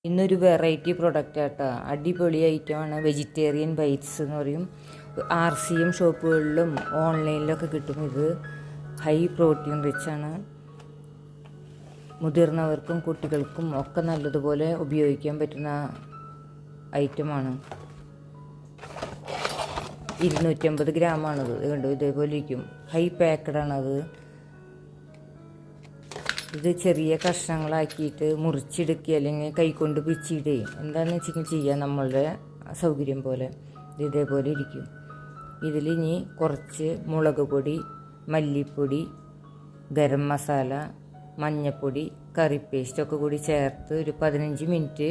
ഇന്നൊരു variety product ആട്ടോ, അടിപൊളി ഐറ്റമാണ്. വെജിറ്റേറിയൻ ബൈറ്റ്സ് എന്ന് പറയും. RCM ഷോപ്പുകളിലും ഓൺലൈനിലൊക്കെ കിട്ടും. ഇത് ഹൈ പ്രോട്ടീൻ റിച്ചാണ്. മുതിർന്നവർക്കും കുട്ടികൾക്കും ഒക്കെ നല്ലതുപോലെ ഉപയോഗിക്കാൻ പറ്റുന്ന ഐറ്റമാണ്. 250 ഗ്രാമാണത്. കണ്ടു, ഇതേപോലെ ഇരിക്കും. ഹൈ പാക്കഡാണത്. ഇത് ചെറിയ കഷ്ണങ്ങളാക്കിയിട്ട് മുറിച്ചെടുക്കുക, അല്ലെങ്കിൽ കൈകൊണ്ട് പിച്ചിടുക, എന്താണെന്ന് വെച്ചെങ്കിൽ ചെയ്യാം നമ്മളുടെ സൗകര്യം പോലെ. ഇതേപോലെ ഇരിക്കും. ഇതിലിനി കുറച്ച് മുളക് പൊടി, മല്ലിപ്പൊടി, ഗരം മസാല, മഞ്ഞൾപ്പൊടി, കറി പേസ്റ്റൊക്കെ കൂടി ചേർത്ത് ഒരു 15 മിനിറ്റ്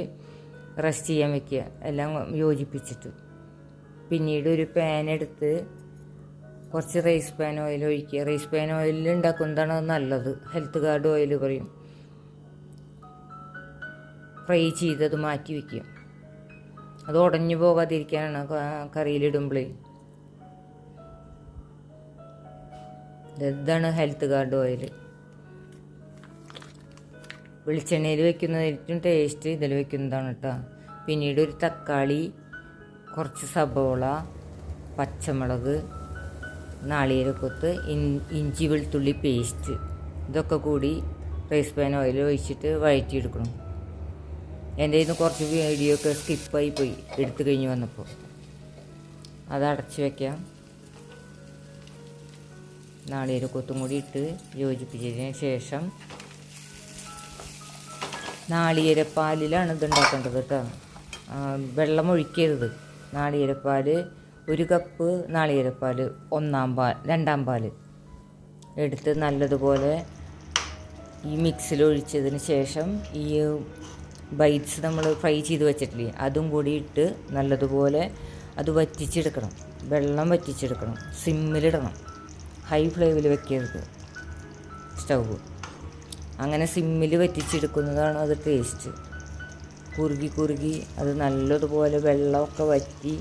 റെസ്റ്റ് ചെയ്യാൻ വെക്കുക, എല്ലാം യോജിപ്പിച്ചിട്ട്. പിന്നീട് ഒരു പാൻ എടുത്ത് കുറച്ച് റൈസ് പാൻ ഓയിൽ ഒഴിക്കുക. റൈസ് പാൻ ഓയിലിൽ ഉണ്ടാക്കുന്നതാണ് നല്ലത്. ഹെൽത്ത് ഗാർഡ് ഓയിൽ പറയും. ഫ്രൈ ചെയ്തത് മാറ്റി വയ്ക്കുക. അത് ഉടഞ്ഞു പോകാതിരിക്കാനാണ് കറിയിലിടുമ്പോൾ. ഇതാണ് ഹെൽത്ത് ഗാർഡ് ഓയിൽ. വെളിച്ചെണ്ണയിൽ വെക്കുന്നതിനും ടേസ്റ്റ് ഇതിൽ വെക്കുന്നതാണ് കേട്ടോ. പിന്നീട് ഒരു തക്കാളി, കുറച്ച് സബോള, പച്ചമുളക്, നാളികേരക്കൊത്ത്, ഇഞ്ചി വെളുത്തുള്ളി പേസ്റ്റ്, ഇതൊക്കെ കൂടി റൈസ് പാൻ ഓയിൽ ഒഴിച്ചിട്ട് വഴറ്റിയെടുക്കണം. എൻ്റെ കയ്യിൽ നിന്ന് കുറച്ച് വീഡിയോ ഒക്കെ സ്കിപ്പായി പോയി എടുത്തു കഴിഞ്ഞ് വന്നപ്പോൾ. അത് അടച്ച് വയ്ക്കാം. നാളികേരക്കൊത്തും കൂടി ഇട്ട് യോജിപ്പിച്ചതിന് ശേഷം നാളികേരപ്പാലിലാണ് ഇത് ഉണ്ടാക്കേണ്ടത് കേട്ടോ. വെള്ളം ഒഴിക്കരുത്. നാളികേരപ്പാൽ 1 കപ്പ് നാളികേരപ്പാൽ, 2 പാൽ എടുത്ത് നല്ലതുപോലെ ഈ മിക്സിൽ ഒഴിച്ചതിന് ശേഷം ഈ ബൈറ്റ്സ് നമ്മൾ ഫ്രൈ ചെയ്ത് വെച്ചിട്ടില്ലേ, അതും കൂടി ഇട്ട് നല്ലതുപോലെ അത് വറ്റിച്ചെടുക്കണം. വെള്ളം വറ്റിച്ചെടുക്കണം. സിമ്മിലിടണം. ഹൈ ഫ്ലെയിമിൽ വെക്കരുത് സ്റ്റൗവ്. അങ്ങനെ സിമ്മിൽ വറ്റിച്ചെടുക്കുന്നതാണ് അത് ടേസ്റ്റ്. കുറുകി അത് നല്ലതുപോലെ വെള്ളമൊക്കെ വറ്റി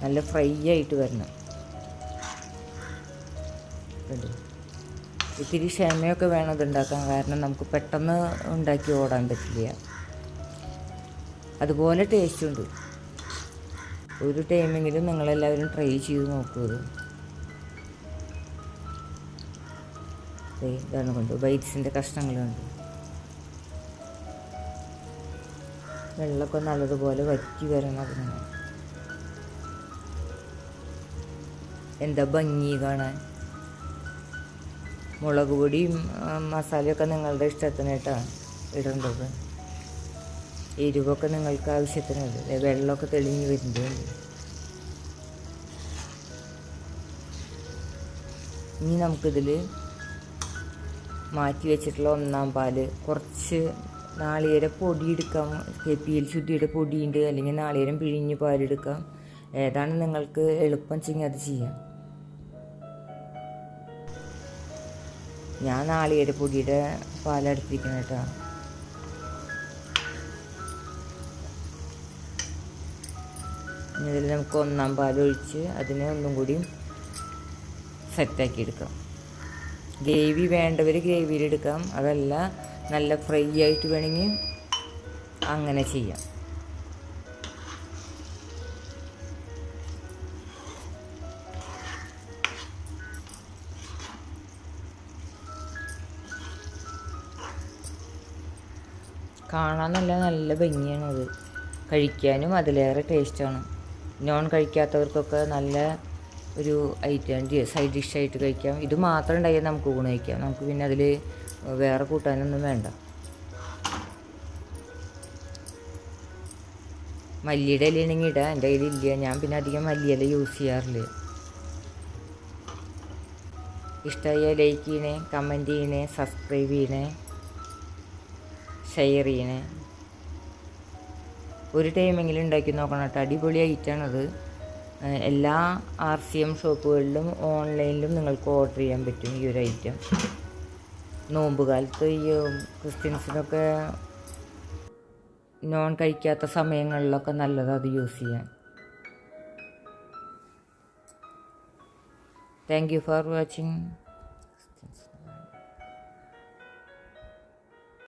നല്ല ഫ്രൈ ആയിട്ട് വരണം. ഇത്തിരി ക്ഷമയൊക്കെ വേണം ഇതുണ്ടാക്കാൻ. കാരണം നമുക്ക് പെട്ടെന്ന് ഉണ്ടാക്കി ഓടാൻ പറ്റില്ല. അതുപോലെ ടേസ്റ്റുണ്ട്. ഒരു ടൈമെങ്കിലും നിങ്ങളെല്ലാവരും ട്രൈ ചെയ്ത് നോക്കുക. ഇതാണ് കൊണ്ട് ബൈറ്റ്സിൻ്റെ കഷ്ണങ്ങളുണ്ട്. വെള്ളമൊക്കെ നല്ലതുപോലെ വറ്റി വരണം. അതിനാണ് എന്താ ഭംഗി കാണാൻ. മുളക് പൊടിയും മസാലയൊക്കെ നിങ്ങളുടെ ഇഷ്ടത്തിനായിട്ടാണ് ഇടേണ്ടത്. എരിവൊക്കെ നിങ്ങൾക്ക് ആവശ്യത്തിനത്. വെള്ളമൊക്കെ തെളിഞ്ഞ് വരുന്നുണ്ട്. ഇനി നമുക്കിതിൽ മാറ്റി വെച്ചിട്ടുള്ള 1 പാൽ, കുറച്ച് നാളികേര പൊടി എടുക്കാം. KPL ശുദ്ധിയുടെ പൊടിയുണ്ട്, അല്ലെങ്കിൽ നാളികേരം പിഴിഞ്ഞ് പാലെടുക്കാം. ഏതാണ് നിങ്ങൾക്ക് എളുപ്പം ചെയ്യും അത് ചെയ്യാം. ഞാൻ നാളികേര പൊടിയുടെ പാലെടുത്തിരിക്കണം കേട്ടോ. ഇതിൽ നമുക്ക് 1 പാൽ ഒഴിച്ച് അതിനെ ഒന്നും കൂടി സെറ്റാക്കി എടുക്കാം. ഗ്രേവി വേണ്ടവർ ഗ്രേവിയിലെടുക്കാം. അതല്ല നല്ല ഫ്രൈ ആയിട്ട് വേണമെങ്കിൽ അങ്ങനെ ചെയ്യാം. കാണാൻ നല്ല ഭംഗിയാണത്. കഴിക്കാനും അതിലേറെ ടേസ്റ്റാണ്. നോൺ കഴിക്കാത്തവർക്കൊക്കെ നല്ല ഒരു ഐറ്റം സൈഡ് ഡിഷായിട്ട് കഴിക്കാം. ഇത് മാത്രം ഉണ്ടായാൽ നമുക്ക് ഊണ് കഴിക്കാം. നമുക്ക് പിന്നെ അതിൽ വേറെ കൂട്ടാനൊന്നും വേണ്ട. മല്ലിയുടെ ഇല ഉണ്ടെങ്കിൽ ഇടാം. എൻ്റെ കയ്യിലില്ല. ഞാൻ പിന്നെ അധികം മല്ലിയില യൂസ് ചെയ്യാറില്ല. ഇഷ്ടമായ ലൈക്ക് ചെയ്യണേ, കമൻറ്റ് ചെയ്യണേ, സബ്സ്ക്രൈബ് ചെയ്യണേ, ഷെയർ ചെയ്യണേ. ഒരു ടൈമെങ്കിലും ഉണ്ടാക്കി നോക്കണം കേട്ടോ. അടിപൊളി ഐറ്റമാണത്. എല്ലാ RCM ഷോപ്പുകളിലും ഓൺലൈനിലും നിങ്ങൾക്ക് ഓർഡർ ചെയ്യാൻ പറ്റും ഈ ഒരു ഐറ്റം. നോമ്പ് കാലത്ത് ഈ ക്രിസ്ത്യൻസിനൊക്കെ നോൺ കഴിക്കാത്ത സമയങ്ങളിലൊക്കെ നല്ലതാണ് അത് യൂസ് ചെയ്യാൻ. Thank you for watching.